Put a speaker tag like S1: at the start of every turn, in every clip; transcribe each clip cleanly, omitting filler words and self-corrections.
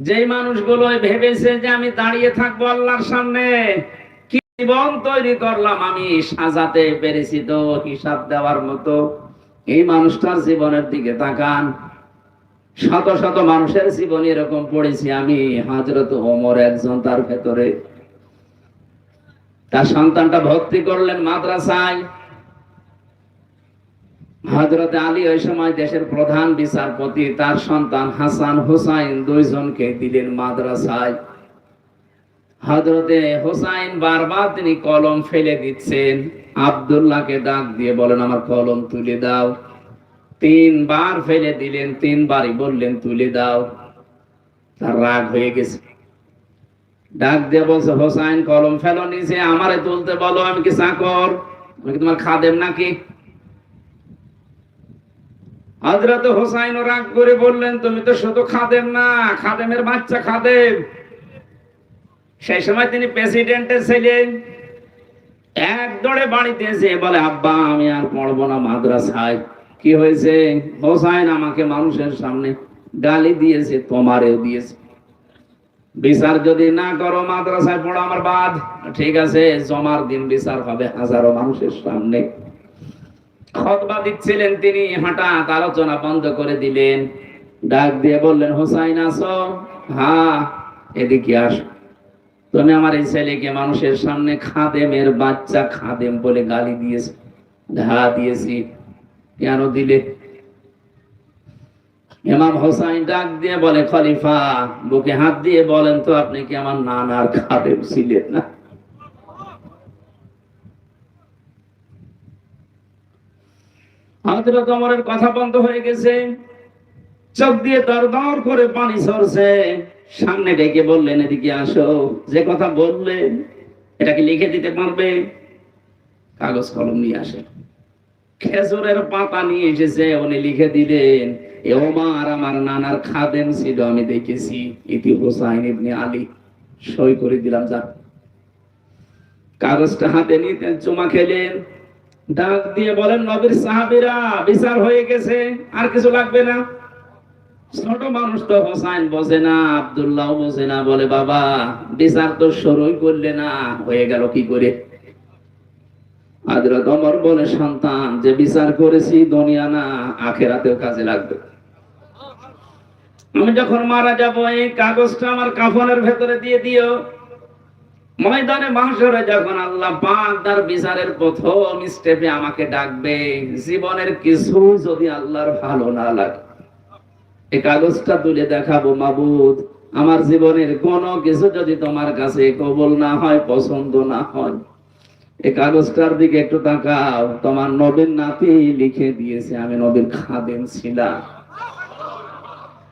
S1: যে মানুষগুলো ভেবেছে যে আমি দাঁড়িয়ে থাকবো আল্লাহর সামনে, কি জীবন তৈরি করলাম আমি, সাজাতে পেরেছি তো হিসাব দেওয়ার মতো, এই মানুষটার জীবনের দিকে তাকান। শত শত মানুষের জীবন এরকম পড়েছি আমি। হযরত ওমর একজন, তার ভেতরে তার সন্তানটা ভর্তি করলেন মাদ্রাসায়। হযরত আলী ওই সময় দেশের প্রধান বিচারপতি, তার সন্তান হাসান হুসাইন দুইজনকে দিলেন মাদ্রাসায়। হযরতে হুসাইন বারবার তিনি কলম ফেলে দিচ্ছেন, আব্দুল্লাহকে ডাক দিয়ে বলেন আমার কলম তুলে দাও। তিনবার ফেলে দিলেন, তিনবারই বললেন তুলে দাও। তার রাগ হয়ে গেছে, ডাক দিয়ে বলছে হুসাইন কলম ফেলো নিচে, আমারে তুলতে বলো, আমি কি চাকর, আমি কি তোমার খাদেম নাকি? হযরত হুসাইন রাগ করে বললেন তুমি তো শুধু খাদেম না, খাদেমের বাচ্চা খাদেম। সেই সময় তিনি প্রেসিডেন্টের ছিলেন। এক দৌড়ে বাড়িতে এসে বলে আব্বা আমি আর পড়বো না মাদ্রাসায়। কি হয়েছে? হুসাইন আমাকে মানুষের সামনে গালি দিয়েছে, তোমারেও দিয়েছে। বিচার যদি না করো মাদ্রাসায় পড়ো আমার বাদ। ঠিক আছে, জমার দিন বিচার হবে হাজারো মানুষের সামনে। খুতবা দিচ্ছিলেন তিনি, হঠাৎ আলোচনা বন্ধ করে দিলেন, ডাক দিয়ে বললেন হুসাইন আসো? হ্যাঁ, এদিকে আসো। তুমি আমার এই ছেলেকে মানুষের সামনে খাদেমের বাচ্চা খাদেম বলে গালি দিয়েছে। ধা দিয়েছি। কেন দিলে? ইমাম হুসাইন ডাক দিয়ে বলে খলিফা বুকে হাত দিয়ে বলেন তো আপনি কি আমার নানার খাদেম ছিলেন না? হযরত ওমরের কথা বন্ধ হয়ে গেছে, চোখ দিয়ে দরদর করে পানি ঝরছে। সামনে ডেকে বললেন এদিকে আসো, যে কথা বললেন এটা কি লিখে দিতে পারবে? কাগজ কলম নিয়ে আসে। খেজুরের পাতা নিয়ে এসেছে, উনি লিখে দিলেন এ ওমর আমার নানার খাদেম ছিল, আমি দেখেছি, ইতি হুসাইন ইবনে আলী। সই করে দিলাম, যা। কাগজটা হাতে নিয়ে চুমা খেলেন, ডাক দিয়ে বলেন নবীর সাহাবীরা বিচার হয়ে গেছে, আর কিছু লাগবে না। ছোট মানুষ তো হোসাইন বোঝে না, আব্দুল্লাহ বোঝে না, বলে বাবা বিচার তো শুরুই করলে না, হয়ে গেল কি করে? হযরত ওমর বলে সন্তান যে বিচার করেছি দুনিয়া না আখিরাতেও কাজে লাগবে। আমি যখন মারা যাব এই কাগজটা আমার কাফনের ভেতরে দিয়ে দিও। ময়দানে মাহশরে যখন আল্লাহ পাক তার বিচারের প্রথম স্টেপে আমাকে ডাকবে, জীবনের কিছু যদি আল্লাহর ভালো না লাগে এই কাগজটা তুলে দেখাবো, মাবুদ আমার জীবনের কোনো কিছু যদি তোমার কাছে কবুল না হয়, পছন্দ না হয়, এই কাগজটার দিকে একটু তাকাও, তোমার নবীর নাতি লিখে দিয়েছে আমি নবীর খাদেম ছিলাম,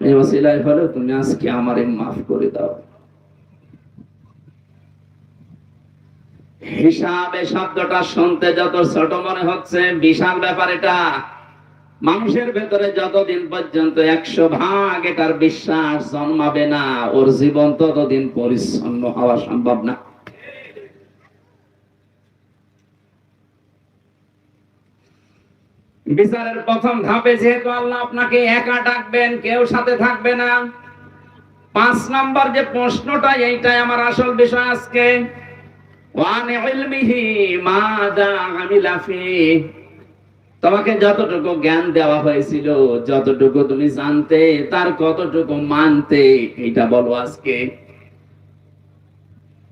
S1: এই ওসিলায় হলো তুমি আজকে আমারে মাফ করে দাও। হিসাবে শব্দটা শুনতে যত ছোট মনে হচ্ছে, বিশাল ব্যাপার এটা। মানুষের ভেতরে যতদিন পর্যন্ত 100% এটার বিশ্বাস জন্মাবে না, ওর জীবন ততদিন পরিচ্ছন্ন হওয়া সম্ভব না। বিচারের প্রথম ধাপে যেহেতু আল্লাহ আপনাকে একা ডাকবেন, কেউ সাথে থাকবে না। 5 নাম্বার যে প্রশ্নটা, এইটাই আমার আসল বিষয় আজকে। ওয়ান ইলমিহি মাযা আমিলা ফিহি, তোমাকে যতটুকু জ্ঞান দেওয়া হয়েছিল, যতটুকু তুমি জানতে, তার কতটুকু মানতে, এটা বলো আজকে।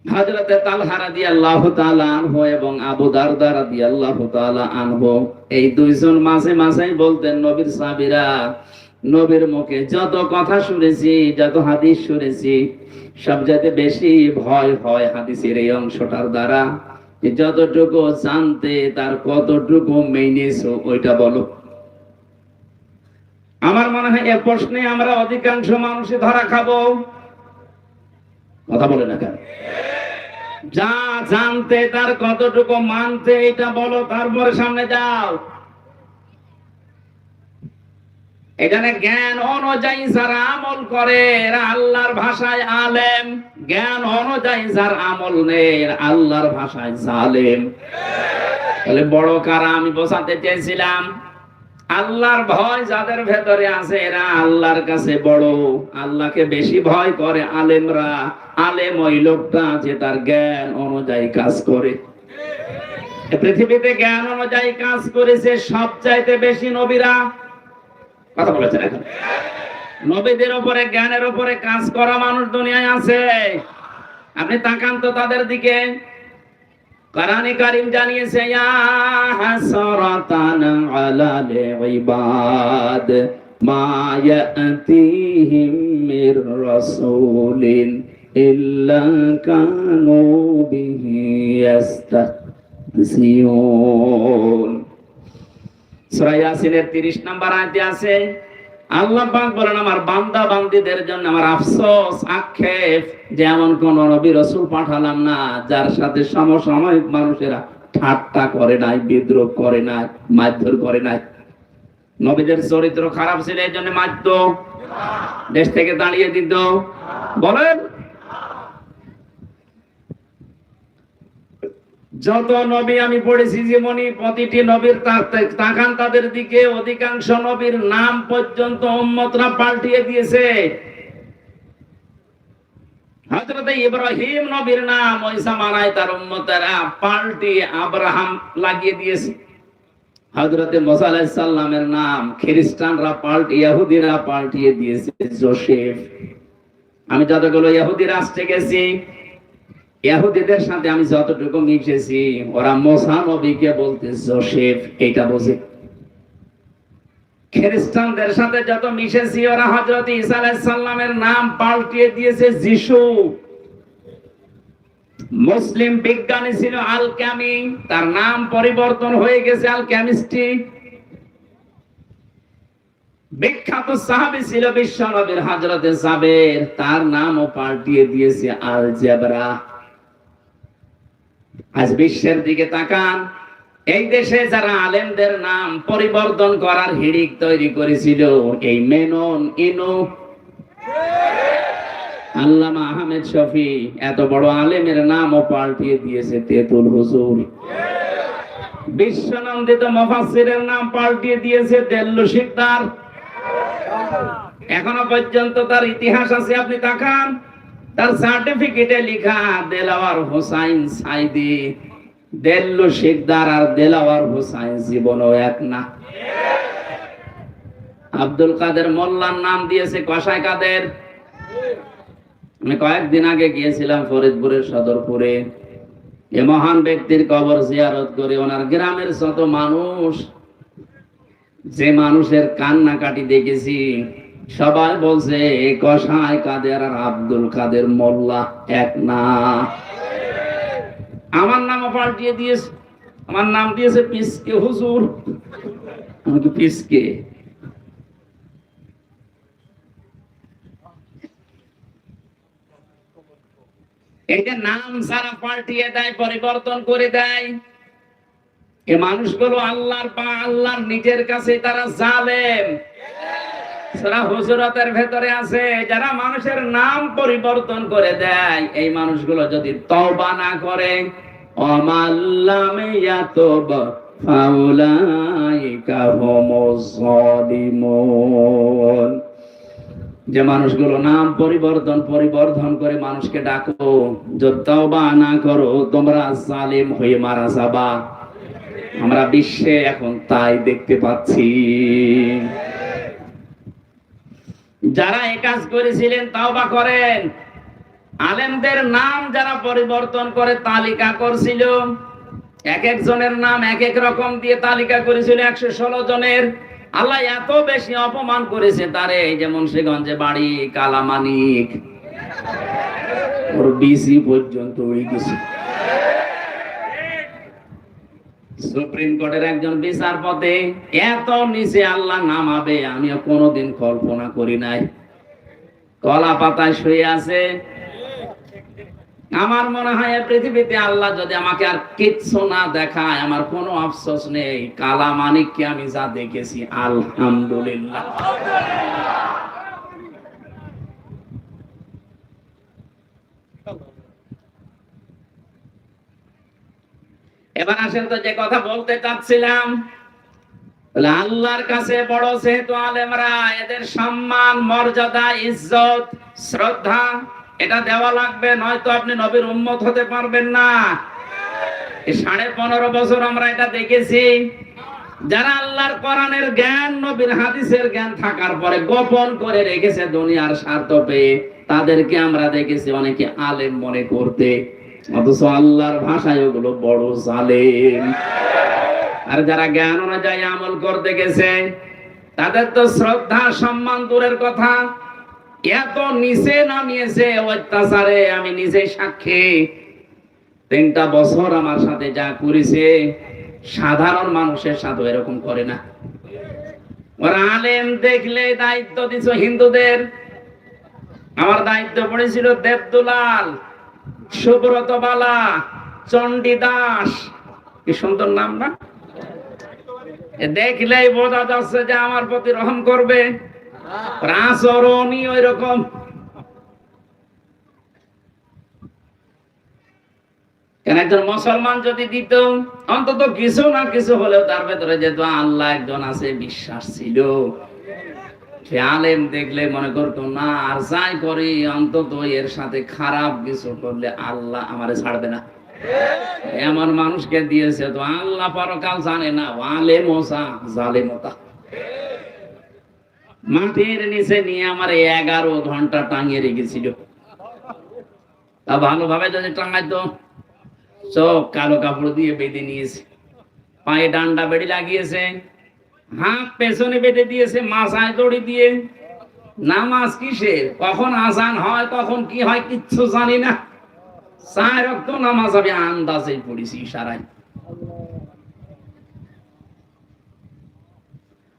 S1: হযরতে তালহা রাদিয়াল্লাহু তাআলা আনহু এবং আবু দারদা রাদিয়াল্লাহু তাআলা আনহু, এই দুইজন মাঝে মাঝেই বলতেন নবীর সাহাবীরা, নবীর মুখে যত কথা শুনেছি, যত হাদিস শুনেছি, সবচেয়ে বেশি ভয় হয় হাদিসের এই অংশটার দ্বারা, যতটুকু জানতে তার কতটুকু মেনেছো ওইটা বলো। আমার মনে হয় এ প্রশ্নে আমরা অধিকাংশ মানুষই ধরা খাবো। কথা বলে না কেন? যা জানতে তার কতটুকু মানতে, এটা বলো, তারপরে সামনে যাও। এখানে জ্ঞান অনুযায়ী যারা আমল করে এরা আল্লাহর ভাষায় আলেম, জ্ঞান অনুযায়ী যার আমল নেই আল্লাহর ভাষায় জালেম। তাহলে বড় কারা আমি বোঝাতে চেয়েছিলাম, আল্লাহর ভয় যাদের ভেতরে আছে এরা আল্লাহর কাছে বড়। আল্লাহকে বেশি ভয় করে আলেমরা। আলেম ওই লোকটা যে তার জ্ঞান অনুযায়ী কাজ করে। পৃথিবীতে জ্ঞান অনুযায়ী কাজ করেছে সবচাইতে বেশি নবীরা। কথা বলেছেন এখন। নবীদের উপরে জ্ঞানের উপরে কাজ করা মানুষ দুনিয়ায় আছে। আপনি তাকান তো তাদের দিকে। কোরআনে কারীম জানিয়েছে ইয়া হাসরাতান আলাল ইবাদ মা ইয়াতিহিম মির রাসূলিন ইল্লা কানু বিহি ইস্তাহজিউন। সূরা ইয়াসিনের 30 নম্বর আয়াতে আছে আল্লাহ পাক বলেন আমার বান্দা বান্দীদের জন্য আমার আফসোস আক্ষেপ যেমন কোন নবী রাসূল পাঠালাম না যার সাথে সমসাময়িক মানুষেরা ঠাট্টা করে নাই, বিদ্রোহ করে নাই, মারধর করে নাই। নবীদের চরিত্র খারাপ ছিল এই জন্য মারত, দেশ থেকে দাঁড়িয়ে দিত। বলেন যত নবী আমি পড়েছি যেমনি প্রতিটি নবীর তাকান তাদের দিকে, অধিকাংশ নবীর নাম পর্যন্ত উম্মতরা পাল্টিয়ে দিয়েছে। হযরত ইব্রাহিম নবীর নাম ওই জামানায় তার উম্মতেরা পাল্টিয়ে আব্রাহাম লাগিয়ে দিয়েছে। হযরত মুসা আলাইহিস সালামের নাম খ্রিস্টানরা ইহুদিরা পাল্টিয়ে দিয়েছে জোসেফ। আমি যতগুলো ইহুদি রাষ্ট্রে গেছি ইহুদিদের সাথে আমি যতটুকু মিশেছি ওরা মুসা নবীকে বলতে জোসেফ এটা বোঝে। খ্রিস্টানদের সাথে যত মিশেছি ওরা হযরত ঈসা আলাইহিস সালামের নাম পাল্টিয়ে দিয়েছে যিশু। মুসলিম বিজ্ঞানী ছিল আল-কামি, তার নাম পরিবর্তন হয়ে গেছে আল-কেমিস্ট্রি। বিখ্যাত সাহাবী ছিল বিশ্বনবীর হযরত জাবের, তার নামও পাল্টিয়ে দিয়েছে আল-জাবরা। আজ বিশ্বের দিকে তাকান, এই দেশে যারা আলেমদের নাম পরিবর্তন করার হিড়িক তৈরি করেছিল এই মেনন ইনু আল্লামা আহমেদ শফি এত বড় আলেমের নামও পাল্টিয়ে দিয়েছে তেতুল হুজুর। বিশ্বনন্দিত মুফাসসিরের নাম পাল্টিয়ে দিয়েছে দেল্লু শিকদার। এখনো পর্যন্ত তার ইতিহাস আছে, আপনি তাকান তার সার্টিফিকেটে লেখা দেলাওয়ার হোসাইন সাইদি। দেল্লু শিকদার আর দেলাওয়ার হোসাইন জীবনও এক না। আব্দুল কাদের মোল্লার নাম দিয়েছে কসাই কাদের। আমি কয়েকদিন আগে গিয়েছিলাম ফরিদপুরের সদরপুরে। এ মহান ব্যক্তির কবর জিয়ারত করে ওনার গ্রামের যত মানুষ, যে মানুষের কান্নাকাটি দেখেছি সবাই বলছে কসাই কাদের আর আব্দুল কাদের মোল্লা এক না। আমার নামও পাল্টিয়ে দিয়েছে, আমার নাম দিয়েছে পিসকে হুজুর। আমি তো পিসকে। এই যে নাম সারা পাল্টিয়ে দেয়, পরিবর্তন করে দেয়, এই মানুষগুলো আল্লাহর নিজের কাছে তারা জালেম। সূরা হুজুরাতের ভেতরে আছে যারা মানুষের নাম পরিবর্তন করে দেয় এই মানুষগুলো যদি তওবা না করে আমাল্লাম ইয়াতুব ফাউলাইকা হুমুজ জালিমুন। যে মানুষগুলো নাম পরিবর্তন করে মানুষকে ডাকো, যদি তওবা না করো তোমরা জালিম হয়ে মারা যাবা। আমরা বিশ্বে এখন তাই দেখতে পাচ্ছি। যারা এই কাজ করেছিলেন তওবা করেন। আলেমদের নাম যারা পরিবর্তন করে তালিকা করছিল, এক একজনের নাম এক এক রকম দিয়ে তালিকা করেছিল 116 জনের। আল্লাহ এত বেশি অপমান করেছে তারে, যেমন মুন্সিগঞ্জে বাড়ি কালামানিক, ওর ডিসি পর্যন্ত হয়ে গেছে। সুপ্রিম কোর্টের একজন বিচারপতি এত নিচে আল্লাহ নামাবে আমিও কোনোদিন কল্পনা করি নাই। কলা পাতায় শুয়ে আছে। আমার মনে হয় পৃথিবীতে আল্লাহ যদি আমাকে আর কিচ্ছু না দেখায় আমার কোনো আফসোস নেই। কালা মানিককে আমি যা দেখেছি আলহামদুলিল্লাহ। এবার আসেন তো যে কথা বলতে চাচ্ছিলাম, তাহলে আল্লাহর কাছে বড় যেহেতু আলেমরা, এদের সম্মান, মর্যাদা, ইজ্জত, শ্রদ্ধা এটা দেওয়া লাগবে, নয়তো আপনি নবীর উম্মত হতে পারবেন না। 15.5 বছর আমরা এটা দেখেছি। যারা আল্লাহর কোরআনের জ্ঞান, নবীর হাদিসের জ্ঞান থাকার পরে গোপন করে রেখেছে দুনিয়ার স্বার্থ পেয়ে, তাদেরকে আমরা দেখেছি অনেকে আলেম মনে করতে, অথচ আল্লাহর ভাষায় ওগুলো বড় জালেম। আর যারা জ্ঞান অনুযায়ী আমল করতে গেছে, তাদের তো শ্রদ্ধা সম্মান দূরের কথা, এত নিচে নামিয়েছে অত্যাচারে। আমি নিজে সাক্ষী, 3টা বছর আমার সাথে যা করেছে, সাধারণ মানুষের সাথে এরকম করে না। ওরা আলেম দেখলে দায়িত্ব দিছ হিন্দুদের। আমার দায়িত্ব পড়েছিল দেবদুলাল, সুব্রত বালা, চণ্ডীদাস, কি সুন্দর নাম না? দেখলেই বোঝা যাচ্ছে যে আমার প্রতি রহম করবে। আচরণই ওই রকম। কেন একজন মুসলমান যদি দিত অন্তত কিছু না কিছু হলেও তার ভেতরে যেহেতু আল্লাহ একজন আছে বিশ্বাস ছিল, সে আলেম দেখলে মনে করতো না, আর যাই করি অন্তত এর সাথে খারাপ কিছু করলে আল্লাহ আমারে ছাড়বে না। এমন মানুষকে দিয়েছে তো আল্লাহ পরকাল জানে না, আলেমোসা জালেমতা। মাটির নিচে নিয়ে আমার 11 ঘন্টা টাঙিয়ে রেখেছিল। তা ভালোভাবে যদি টাঙাইতো, চোখ কালো কাপড় দিয়ে বেঁধে নিয়েছে, পায়ে ডান্ডা বেড়ি লাগিয়েছে, হাত পেছনে বেঁধে দিয়েছে, মাথায় দড়ি দিয়ে। নামাজ কিসের, কখন আজান হয়, কখন কি হয় কিচ্ছু জানি না। 4 ওয়াক্ত নামাজ আমি আন্দাজে পড়েছি ইশারায়।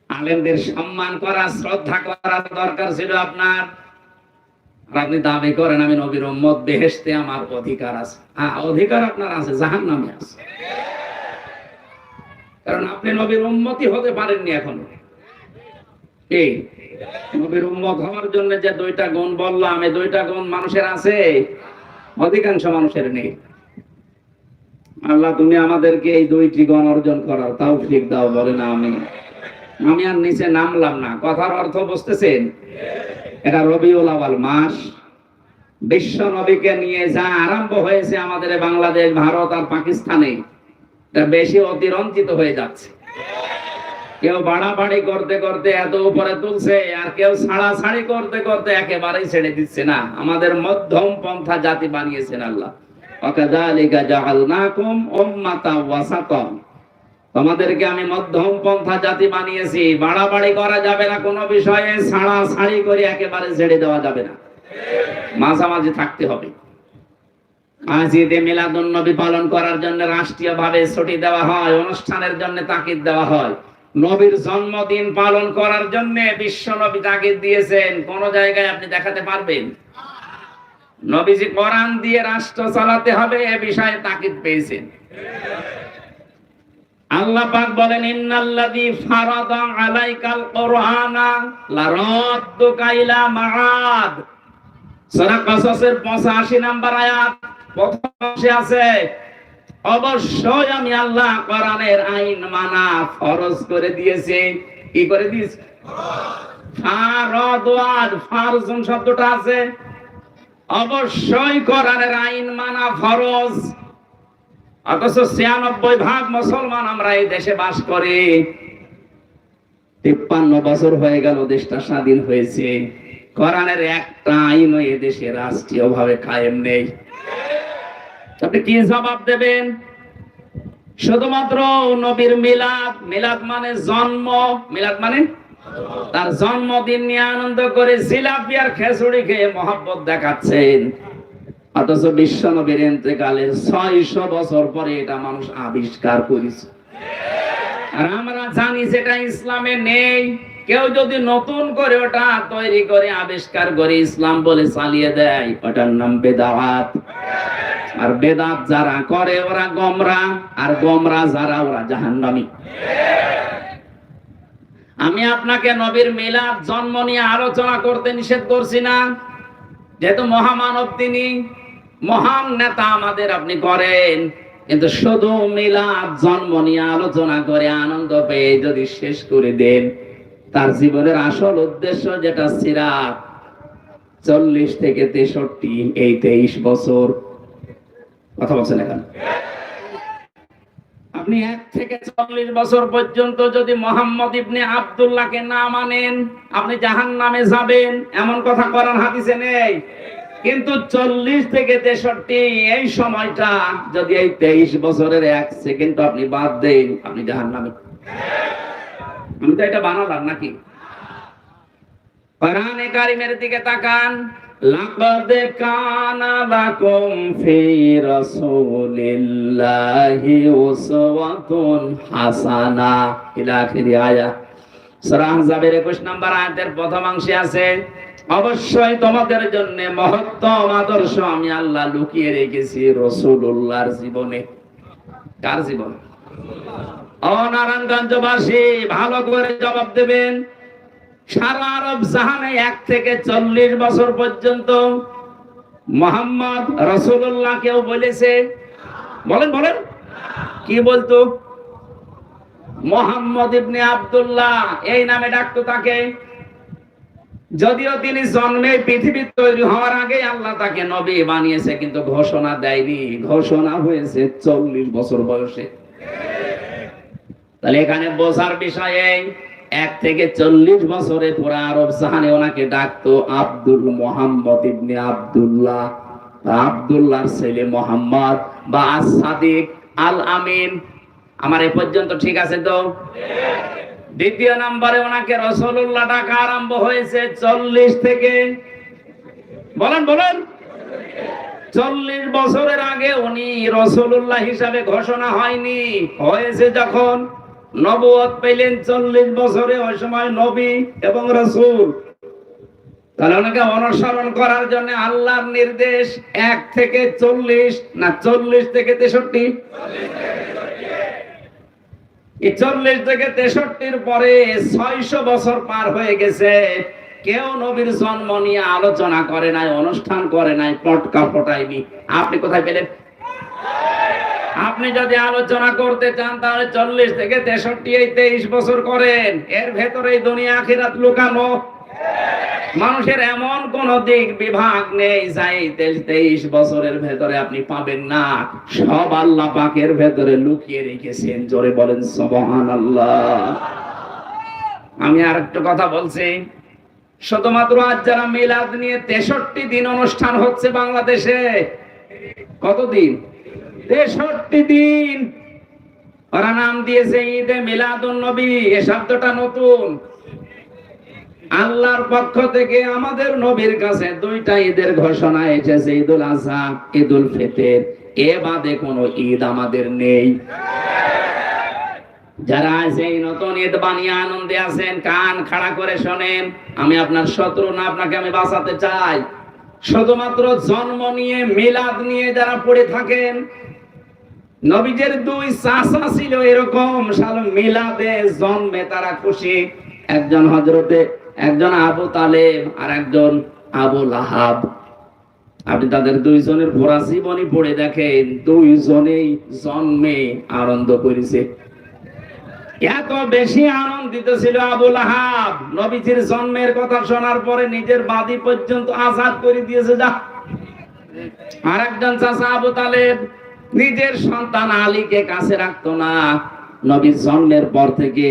S1: আলেমদের সম্মান করা, শ্রদ্ধা করা দরকার ছিল আপনার। আর আপনি দাবি করেন আমি নবীর উম্মত, বেহেশতে আমার অধিকার আছে। হ্যাঁ, অধিকার আপনার আছে, জাহান্নামে আছে। কারণ আপনি নবীর উম্মতই হতে পারেননি এখনো। এই নবীর উম্মত হওয়ার জন্য যে 2টা গুণ বললাম, এই 2টা গুণ মানুষের আছে, অধিকাংশ মানুষের নেই। আল্লাহ তুমি আমাদেরকে এই 2টি গুণ অর্জন করার তৌফিক দাও, বলেন আমিন। আমি আর নিচে নামলাম না, কথার অর্থ বুঝতেছেন? এটা রবিউল আউয়াল মাস, বিশ্ব নবীকে নিয়ে যা আরম্ভ হয়েছে আমাদের বাংলাদেশ, ভারত আর পাকিস্তানে, এটা বেশি অতিরঞ্জিত হয়ে যাচ্ছে। কেউ বাড়াবাড়ি করতে করতে এত উপরে তুলছে, আর কেউ ছাড়াছাড়ি করতে করতে একেবারেই ছেড়ে দিচ্ছে না। আমাদের মধ্যম পন্থা জাতি বানিয়েছেন আল্লাহ। ওয়াকাযালিকা জাআলনাকুম উম্মাতাও ওয়াসাতান, তোমাদেরকে আমি মধ্যম পন্থা জাতি বানিয়েছি। বাড়াবাড়ি করা যাবে না কোনো বিষয়ে, ছাড়াছাড়ি করে একেবারে ছেড়ে দেওয়া যাবে না, মাঝামাঝি থাকতে হবে। আজ ঈদে মিলাদুন নবী পালন করার জন্য রাষ্ট্রীয়ভাবে ছুটি দেওয়া হয়, অনুষ্ঠানের জন্য তাকিদ দেওয়া হয়। নবীর জন্মদিন পালন করার জন্য বিশ্ব নবী তাকিদ দিয়েছেন, কোন জায়গায় আপনি দেখাতে পারবেন? নবীজি কোরআন দিয়ে রাষ্ট্র চালাতে হবে এ বিষয়ে তাকিদ পেয়েছেন। আল্লাহ পাক বলেন ইন্নাল্লাযী ফারাদা আলাইকাল কুরআনা লারাদ্দুকা ইলা মাআদ। সূরা কসসের 85 নম্বর আয়াত প্রথম অংশে আছে, অবশ্যই আমি আল্লাহ কোরআনের আইন মানা ফরজ করে দিয়েছি। কি করে দিয়েছি? ফারাদাত, ফারজুন শব্দটা আছে, অবশ্যই কোরআনের আইন মানা ফরজ। অথচ 96% মুসলমান আমরা এই দেশে বাস করি। 53 বছর হয়ে গেল দেশটা স্বাধীন হয়েছে, কোরআনের একটা আইনও এই দেশে রাষ্ট্রীয় ভাবে কায়েম নেই। আপনি কি জবাব দেবেন? শুধুমাত্র নবীর মিলাদ, মিলাদ মানে জন্ম, মিলাদ মানে তার জন্মদিন নিয়ে আনন্দ করে জিলাপি আর খিচুড়ি খেয়ে মহব্বত দেখাচ্ছেন। অথচ বিশ্ব নবীর ইন্তেকালের 600 বছর পরে এটা মানুষ আবিষ্কার করেছে। আর আমরা জানি যেটা ইসলামে নেই। কেউ যদি নতুন করে ওটা তৈরি করে আবিষ্কার করে ইসলাম বলে চালিয়ে দেয়, ওটার নাম বেদাত। আর বেদাত যারা করে ওরা গোমরা, আর গোমরা যারা ওরা জাহান্নামী। আমি আপনাকে নবীর মিলাদ, জন্ম নিয়ে আলোচনা করতে নিষেধ করছি না, যেহেতু মহামানব তিনি, মহান নেতা আমাদের, আপনি করেন। কিন্তু শুধু মিলাদ জন্ম নিয়ে আলোচনা করে আনন্দ পেয়ে যদি শেষ করে দেন, তার জীবনের আসল উদ্দেশ্য যেটা সিরাত 40 থেকে 63, এই 23 বছর। কথা বলছেন এখন? আপনি 1 থেকে 40 বছর পর্যন্ত যদি মোহাম্মদ ইবনে আব্দুল্লাহকে না মানেন, আপনি জাহান্নামে যাবেন, এমন কথা কোরআন হাদিসে নেই। কিন্তু 40 থেকে 63 এই সময়টা যদি এই 23 বছরের 1 সেকেন্ড আপনি বাদ দেন, আপনি জাহান্নামে। আমি তো এটা বানালাম নাকি? কোরআনে কারীমের দিকে তাকান। লাকাদ কানা লাকুম ফি রাসূলিল্লাহি উসওয়াতুন হাসানাহ ইলা আখির আয়াত। সূরা আহজাবের 21 নম্বর আয়াতের প্রথম অংশে আছে, অবশ্যই তোমাদের জন্য মহত্তম আদর্শ আমি আল্লাহ লুকিয়ে রেখেছি রাসূলুল্লাহর জীবনে। কার জীবনে? ও নারায়ণগঞ্জবাসী, ভালো করে জবাব দেবেন। সারা আরব জাহানে 1 থেকে 40 বছর পর্যন্ত মুহাম্মদ রাসূলুল্লাহ কেউ বলেছে? বলেন বলেন। কি বলতো? মুহাম্মদ ইবনে আব্দুল্লাহ এই নামে ডাকতো তাকে। যদিও তিনি জন্মে পৃথিবী তৈরি হওয়ার আগে আল্লাহ তাকে নবী বানিয়েছে, কিন্তু ঘোষণা দেয়নি, ঘোষণা হয়েছে 40 বছর বয়সে। তাহলে এখানে বোঝার বিষয় এই, 1 থেকে 40 বছরে পুরা আরব জাহানে ওনাকে ডাকতো আব্দুল মুহাম্মদ ইবনে আব্দুল্লাহ, আব্দুল্লাহর ছেলে মুহাম্মদ বা আস-সাদিক আল আমিন। আমার এ পর্যন্ত ঠিক আছে তো? দ্বিতীয় নম্বরে ওনাকে রাসূলুল্লাহ ডাকা আরম্ভ হয়েছে 40 থেকে, বলেন বলেন, 40 বছরের আগে উনি রাসূলুল্লাহ হিসাবে ঘোষণা হয়নি। হয়েছে যখন নবুয়ত পেলেন 40 বছরে, ওই সময় নবী এবং রাসূল। তাহলে ওনাকে অনুসরণ করার জন্য আল্লাহর নির্দেশ 1 থেকে 40 না 40 থেকে 63। এই 40 থেকে 63 পরে 600 বছর পার হয়ে গেছে, কেউ নবীর জন্ম নিয়ে আলোচনা করে নাই, অনুষ্ঠান করে নাই, পটকা ফোটায়নি। আপনি কোথায় পেলেন? আপনি যদি আলোচনা করতে চান তাহলে 40 থেকে 63 এই 23 বছর করেন। এর ভেতরে দুনিয়া আখিরাত লুকানো। মানুষের এমন কোন দিক বিভাগ নেই যাই 23 বছরের ভেতরে আপনি পাবেন না, সব আল্লাহ পাকের ভেতরে লুকিয়ে রেখেছেন। জোরে বলেন সুবহানাল্লাহ। আমি আরেকটা কথা বলছি, শুধুমাত্র আজ যারা মিলাদ নিয়ে 63 দিন অনুষ্ঠান হচ্ছে বাংলাদেশে। কতদিন? 63 দিন। ওরা নাম দিয়েছে ঈদে মিলাদুন নবী। এই শব্দটা নতুন। আল্লাহর পক্ষ থেকে আমাদের নবীর কাছে 2টা ঈদের ঘোষণা এসেছে, ঈদুল আযহা, ঈদুল ফিতর। এ বাদে কোনো ঈদ আমাদের নেই। যারা এই নতুন ঈদ বানিয়ে আনন্দে আছেন, কান খাড়া করে শোনেন। আমি আপনার শত্রু না, আপনাকে আমি বাঁচাতে চাই। শুধুমাত্র জন্ম নিয়ে মিলাদ নিয়ে যারা পড়ে থাকেন, নবীজের 2 চাচা ছিল এরকম, সাল মিলাদে জন্মে তারা খুশি। একজন আবু তালেব আর একজন আবু লাহাব। আপনি তাদের 2 জনের পুরা জীবনী পড়ে দেখেন, 2 জনেই জন্মে আনন্দ করেছে। এত বেশি আনন্দিত ছিল আবু লাহাব, নবীজির জন্মের কথা শোনার পরে নিজের বাদী পর্যন্ত আজাদ করে দিয়েছে। যা আর একজন চাচা আবু তালেব নিজের সন্তান আলীকে কাছে রাখতো না। নবীর জন্মের পর থেকে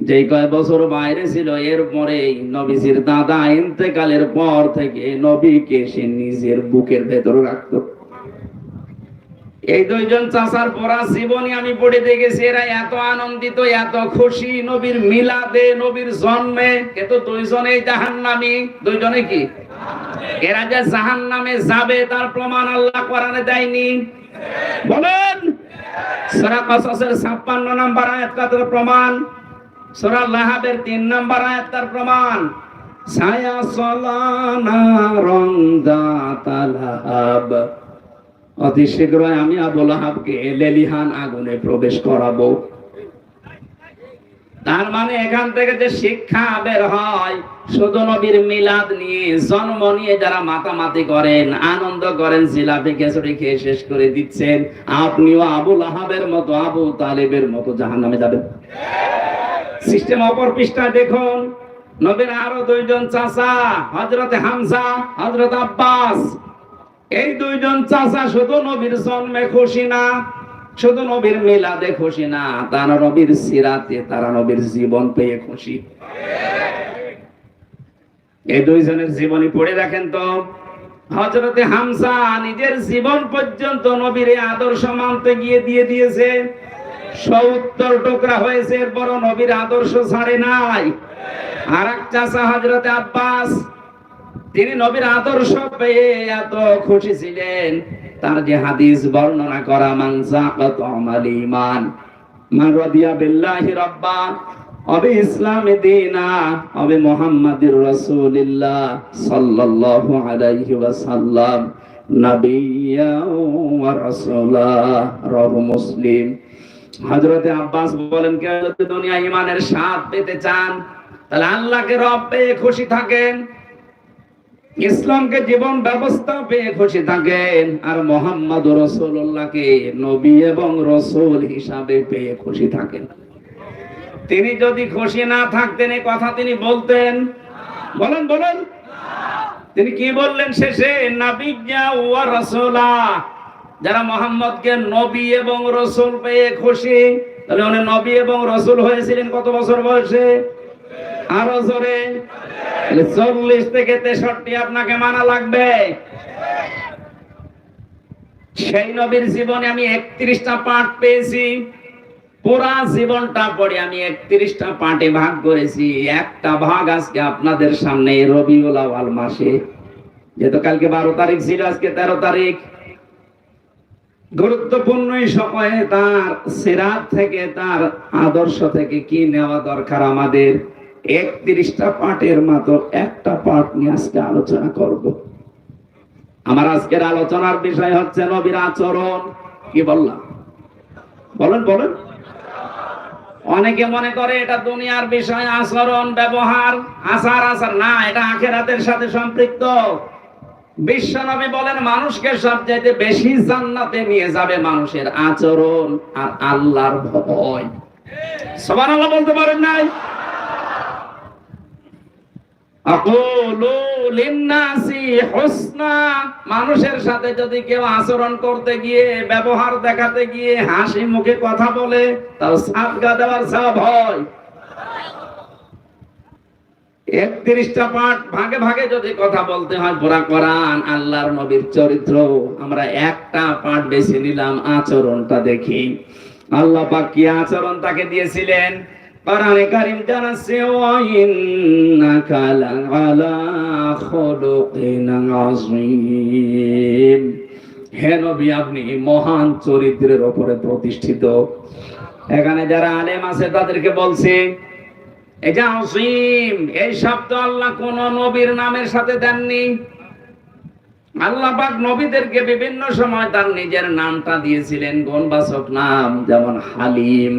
S1: যে কয় বছর বাইরে ছিল, এরপরে নবীজির দাদা ইন্তেকালের পর থেকে নবীকে সে নিজের বুকের ভেতর রাখতো। এই 2 জন চাচার পড়া জীবনী আমি পড়ে দেখেছি, এরা এত আনন্দিত, এত খুশি নবীর মিলাদে, নবীর জন্মে। কিন্তু 2 জনেই জাহান্নামী। 2 জনে কি? এরা যে জাহান্নামে যাবে তার প্রমাণ আল্লাহ কোরআনে দেয়নি। বলেন। সূরা কাসাসের 56 নম্বর আয়াত তার প্রমাণ, সূরা লাহাবের 3 নম্বর আয়াত তার প্রমাণ। ছায়া সলানা রংদাতাল লাহাব, অতি শীঘ্রই আমি আবু লাহাবকে লেলিহান আগুনে প্রবেশ করাবো। তার মানে এখান থেকে যে শিক্ষা বের হয়, শুধু নবীর মিলাদ নিয়ে, জন্ম নিয়ে যারা মাতামাতি করেন, আনন্দ করেন, জিলাপি খিচুড়ি খেয়ে শেষ করে দিচ্ছেন, আপনিও আবু লাহাবের মতো, আবু তালেবের মতো জাহান্নামে যাবেন। সিস্টেম অপর পৃষ্ঠায় দেখুন, নবীর আরো দুইজন চাচা, হযরত হামজা, হযরত আব্বাস। এই দুইজন চাচা শুধু নবীর জন্মে খুশি না, শুধু নবীর মিলাদে খুশি না, তারা নবীর সিরাতে, তারা নবীর জীবন পেয়ে খুশি। এই দুইজনের জীবনী পড়ে দেখেন তো। হযরতে হামজা নিজের জীবন পর্যন্ত নবীর আদর্শ মানতে গিয়ে দিয়ে দিয়েছে, 70 টুকরা হয়েছে, এরপর নবীর আদর্শ ছাড়ে নাই। আর এক চাচা হযরতে আব্বাস, তিনি নবীর আদর্শ পেয়ে এত খুশি ছিলেন, তার যে হাদিস বর্ণনা করা, মান যাকাত আমাল ঈমান, মান রাদিয়া বিল্লাহি রাব্বা ওয়া বি ইসলামি দীনা ওয়া বি মুহাম্মাদির রাসূলিল্লাহ সাল্লাল্লাহু আলাইহি ওয়াসাল্লাম নাবিয়্যা ওয়া রাসূলা, রাওয়াহু মুসলিম। হযরতে আব্বাস বলেন, কেউ যদি দুনিয়া ঈমানের স্বাদ পেতে চান, তাহলে আল্লাহকে রব পেয়ে খুশি থাকেন, ইসলামকে জীবন ব্যবস্থা পেয়ে খুশি থাকেন, আর মুহাম্মদ রাসূলুল্লাহকে নবী এবং রাসূল হিসাবে পেয়ে খুশি থাকেন। তিনি যদি খুশি না থাকতেন, এই কথা তিনি বলতেন? বলেন বলেন। তিনি কি বললেন শেষে? নাবিয়্যা ওয়া রাসূলা। যারা মুহাম্মদকে নবী এবং রাসূল পেয়ে খুশি, তাহলে উনি নবী এবং রাসূল হয়েছিলেন কত বছর বয়সে? আরো জোরে। 40 থেকে 63 আপনাকে মানা লাগবে। সেই নবীর জীবনে আমি 31টা পাঠ পেয়েছি, পুরা জীবনটা পড়ে আমি 31টা পাঠে ভাগ করেছি। একটা ভাগ আজকে আপনাদের সামনে রবিউল আউয়াল মাসে, যেহেতু কালকে 12 তারিখ ছিল, আজকে 13 তারিখ, গুরুত্বপূর্ণ এই সময়ে তার সিরাত থেকে, তার আদর্শ থেকে কি নেওয়া দরকার আমাদের, 31টা পাঠের মতো একটা পাঠ নিয়ে আজকে আলোচনা করব। আমার আজকের আলোচনার বিষয় হচ্ছে নবীর আচরণ। কি বললাম? বলেন বলেন। অনেকে মনে করে এটা দুনিয়ার বিষয়, আচরণ, ব্যবহার, আচার আচার না, এটা আখিরাতের সাথে সম্পৃক্ত। বিশ্বনবী বলেন, মানুষকে সবচাইতে বেশি জান্নাতে নিয়ে যাবে মানুষের আচরণ আর আল্লাহর ভয়। সুবহানাল্লাহ বলতে পারেন নাই? আকুলু লিন্নাসি হুসনা। মানুষের সাথে যদি কেউ আচরণ করতে গিয়ে, ব্যবহার দেখাতে গিয়ে হাসি মুখে কথা বলে, তাও সাদকা দেওয়ার সওয়াব হয়। 31টা পাঠ ভাগে ভাগে যদি কথা বলতে হয়, পুরা কোরআন, আল্লাহর নবীর চরিত্র, আমরা একটা পাঠ বেছে নিলাম, আচরণটা দেখি। আল্লাহ পাক কি আচরণ তাকে দিয়েছিলেন? কোরআনে কারীম জানাচ্ছে, ওয়া ইন্নাকা লাআলা খুলুকিন আযীম। হে নবী, আপনি মহান চরিত্রের উপরে প্রতিষ্ঠিত। এখানে যারা আলেম আছে তাদেরকে বলছি, এই যে আযীম, এই শব্দ আল্লাহ কোন নবীর নামের সাথে দেননি। আল্লাহ পাক নবীদেরকে বিভিন্ন সময় তার নিজের নামটা দিয়েছিলেন, গুণবাচক নাম, যেমন হালিম।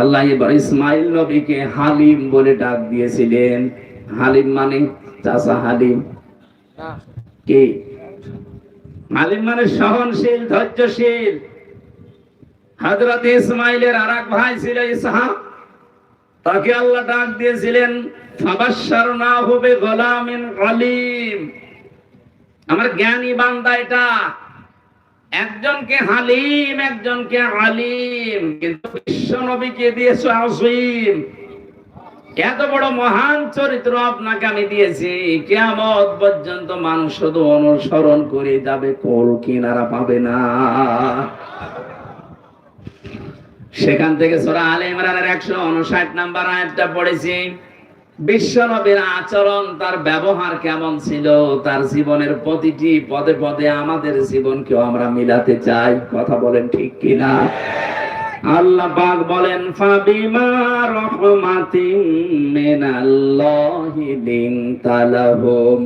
S1: আল্লাহ ইসমাইল নবীকে হালিম বলে ডাক দিয়েছিলেন। হালিম মানে চাচা হালিম। কি হালিম মানে? সহনশীল, ধৈর্যশীল। হযরত ইসমাইলের আরেক ভাই ছিল ইসহাক, তাকে আল্লাহ ডাক দিয়েছিলেন ফাবাশশারনাহু বিগুলামিন আলীম। আমার জ্ঞানী বান্দা এটা, একজনকে হালিম, একজনকে আলিম, কিন্তু বিশ্ব নবীকে দিয়েছে আযীম। এত বড় মহান চরিত্র আপনাকে আমি দিয়েছি, কিয়ামত পর্যন্ত মানুষ শুধু অনুসরণ করে যাবে, কোল কিনারা পাবে না। সেখান থেকে সূরা আলে ইমরানের 159 নম্বর আয়াতটা পড়েছি। বিশ্ব নবীর আচরণ, তার ব্যবহার কেমন ছিল, তার জীবনের প্রতিটি পদে পদে আমাদের জীবনকেও আমরা মিলাতে চাই। কথা বলেন ঠিক কিনা? আল্লাহ পাক বলেন, ফাবিমা রাহমাতিন মিনাল্লাহি লিনতা লাহুম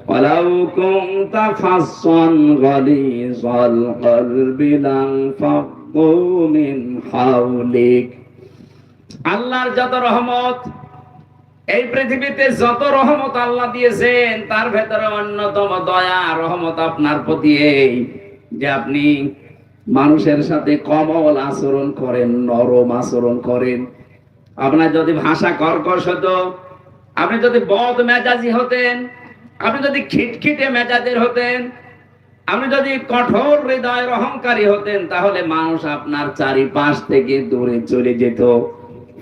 S1: ওয়ালাউ কুনতা ফাসসান গালিযাল কলবি লানফাদ্দু মিন হাওলিক। আল্লাহর যত রহমত, এই পৃথিবীতে যত রহমত আল্লাহ দিয়েছেন তার ভেতরে অন্যতম দয়া রহমত আপনার প্রতি এই যে আপনি মানুষের সাথে কোমল আচরণ করেন, নরম আচরণ করেন। আপনার যদি ভাষা কর্কশ হতো, আপনি যদি বদ মেজাজি হতেন, আপনি যদি খিটখিটে মেজাজের হতেন, আপনি যদি কঠোর হৃদয়ের অহংকারী হতেন, তাহলে মানুষ আপনার চারিপাশ থেকে দূরে চলে যেত।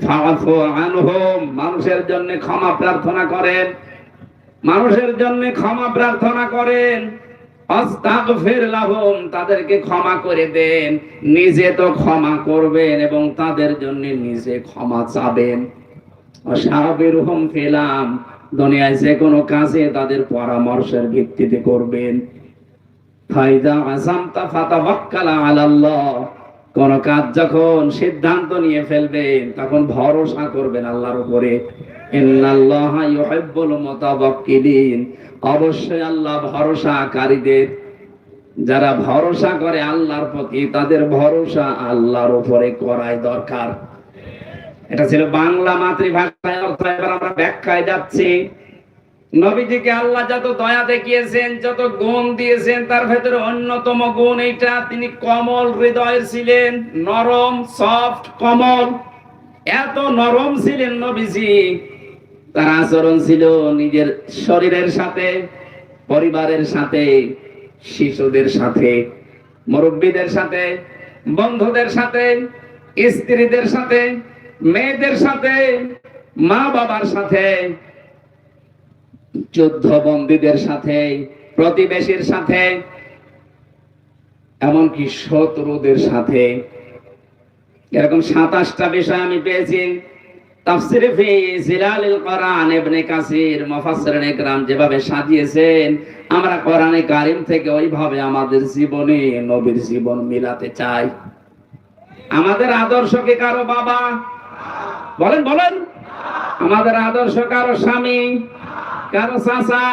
S1: ফাআফু আনহুম, মানুষের জন্য ক্ষমা প্রার্থনা করেন, মানুষের জন্য ক্ষমা প্রার্থনা করেন। আস্তাগফির লাহুম, তাদেরকে ক্ষমা করে দেন। নিজে তো ক্ষমা করবেন এবং তাদের জন্য নিজে ক্ষমা চাবেন। ওয়াশাবিরহুম ফিলাম, দুনিয়ায় যে কোনো কাজে তাদের পরামর্শের ভিত্তিতে করবেন। ফাইদা আযামতা ফাতাওয়াক্কাল আলাল্লাহ, কোন কাজ যখন সিদ্ধান্ত নিয়ে ফেলবেন তখন ভরসা করবেন আল্লাহর উপরে। ইন্নাল্লাহা ইউহিব্বুল মুতাওয়াক্কিলিন, অবশ্যই আল্লাহ ভরসাকারীদের, যারা ভরসা করে আল্লাহর প্রতি তাদের ভরসা আল্লাহর উপরে করাই দরকার। এটা ছিল বাংলা মাতৃভাষায় অর্থ। এবার আমরা ব্যাখ্যায় যাচ্ছি। নবীজিকে আল্লাহ যত দয়া দেখিয়েছেন, যত গুণ দিয়েছেন, তার ভেতরে অন্যতম গুণ এইটা, তিনি কোমল হৃদয়ের ছিলেন, নরম, সফট, কোমল। এত নরম ছিলেন নবীজি, তার আচরণ ছিল নিজের শরীরের সাথে, পরিবারের সাথে, শিশুদের সাথে, মুরব্বীদের সাথে, বন্ধুদের সাথে, স্ত্রীদের সাথে, মেয়েদের সাথে, মা বাবার সাথে, যুদ্ধবন্দীদের সাথে, প্রতিবেশীর সাথে, এমনকি শত্রুদের সাথে। এরকম 27টা বিষয় আমি পেয়েছি তাফসীরে ফি জিলালিল কোরআন। ইবনে কাসির মুফাসসিরিন ইকরাম যেভাবে সাজিয়েছেন, আমরা কোরআনে কারীম থেকে ওইভাবে আমাদের জীবনে নবীর জীবন মিলাতে চাই। আমাদের আদর্শ কি কারো বাবা? বলেন বলেন। আমাদের আদর্শ কারো স্বামী, কারো চাচা?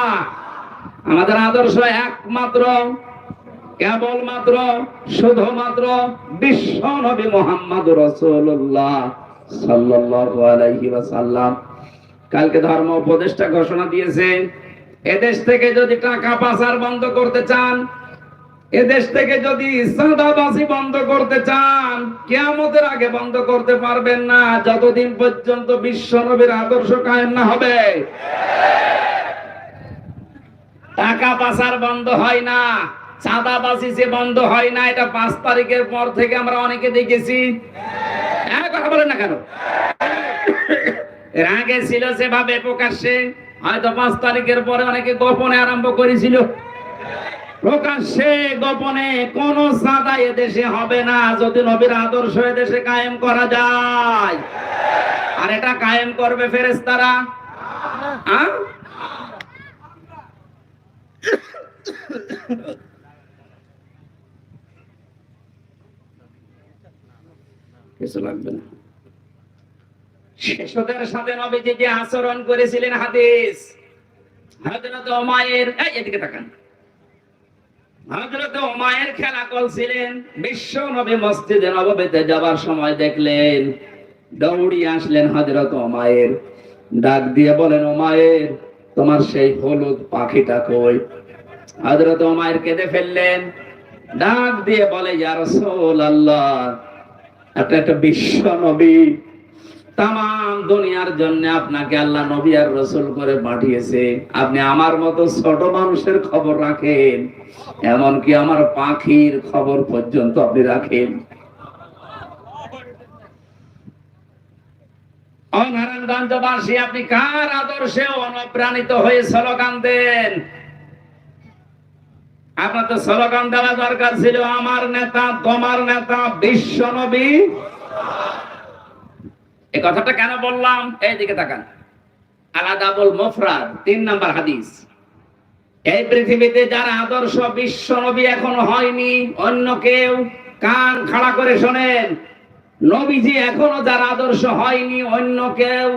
S1: আমাদের আদর্শ একমাত্র, কেবলমাত্র, শুধুমাত্র বিশ্ব নবী মুহাম্মদুর রাসূলুল্লাহ সাল্লাল্লাহু আলাইহি ওয়াসাল্লাম। কালকে ধর্ম উপদেষ্টা ঘোষণা দিয়েছে, এদেশ থেকে যদি টাকা পাচার বন্ধ করতে চান, এদেশ থেকে যদি চাঁদাবাজি বন্ধ করতে চান, কিয়ামতের আগে বন্ধ করতে পারবেন না যতদিন পর্যন্ত বিশ্ব নবীর আদর্শ কায়েম না হবে। টাকা পাচার বন্ধ হয় না, চাঁদাবাজি যে বন্ধ হয় না, এটা 5 তারিখের পর থেকে আমরা অনেকে দেখেছি। কথা বলেন না কেন? এর আগে ছিল যেভাবে প্রকাশ্যে, হয়তো 5 তারিখের পরে অনেকে গোপনে আরম্ভ করেছিল। প্রকাশ্যে গোপনে কোন চাঁদা এদেশে হবে না যদি নবীর আদর্শ এদেশে কায়েম করা যায়। আর এটা কায়েম করবে ফেরেশতারা। কিছু লাগবে না। শিশুদের সাথে নবীজি যে আচরণ করেছিলেন, হাদিস হযরত উমাইর, এদিকে তাকান, হযরত উমাইর খেলা করছিলেন। বিশ্ব নবী মসজিদে নববীতে যাবার সময় দেখলেন, দৌড়িয়ে আসলেন হযরত উমাইর, ডাক দিয়ে বলেন, উমাইর তোমার সেই হলুদ পাখিটা কই? হযরত উমাইর কেঁদে ফেললেন, ডাক দিয়ে বলে, ইয়া রাসূলুল্লাহ, একটা বিশ্ব নবী, তামাম দুনিয়ার জন্য আপনাকে আল্লাহ নবী আর রাসূল করে পাঠিয়েছে, আপনি আমার মতো ছোট মানুষের খবর রাখেন, এমনকি আমার পাখির খবর পর্যন্ত আপনি রাখেন। নারায়ণগঞ্জবাসী, আপনি কার আদর্শে অনুপ্রাণিত হয়ে স্লোগান দেন? আপনার তো স্লোগান দেওয়া দরকার ছিল, আমার নেতা, তোমার নেতা, বিশ্ব নবী। এই কথাটা কেন বললাম? এইদিকে তাকান, আল-আদাবুল মুফরাদ 3 নাম্বার হাদিস। এই পৃথিবীতে যার আদর্শ বিশ্ব নবী এখনো হয়নি, অন্য কেউ, কান খাড়া করে শোনেন, নবীজি এখনো যার আদর্শ হয়নি, অন্য কেউ।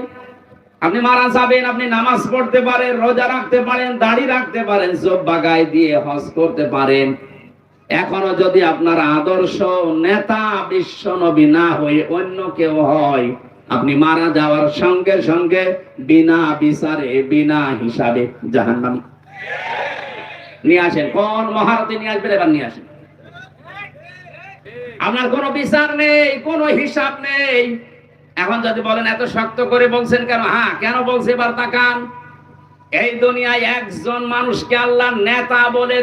S1: আপনি মারা যাবেন, আপনি নামাজ পড়তে পারেন, রোজা রাখতে পারেন, দাড়ি রাখতে পারেন, জুব্বা গায়ে দিয়ে হজ করতে পারেন, এখনো যদি আপনার আদর্শ নেতা বিশ্ব নবী না হয়ে অন্য কেউ হয়, আপনি মারা যাওয়ার সঙ্গে সঙ্গে বিনা বিচারে বিনা হিসাবে জাহান্নামী। নিয়ে আসেন, কোন মহারথী নিয়ে আসবেন, এবার নিয়ে আসেন। আপনার কোনো বিচার নেই, কোনো হিসাব নেই। এখন যদি বলেন এত শক্ত করে বলছেন কেন, হ্যাঁ কেন বলছে এবার তাকান। এই দুনিয়ায় একজন মানুষকে আল্লাহ নেতা বলে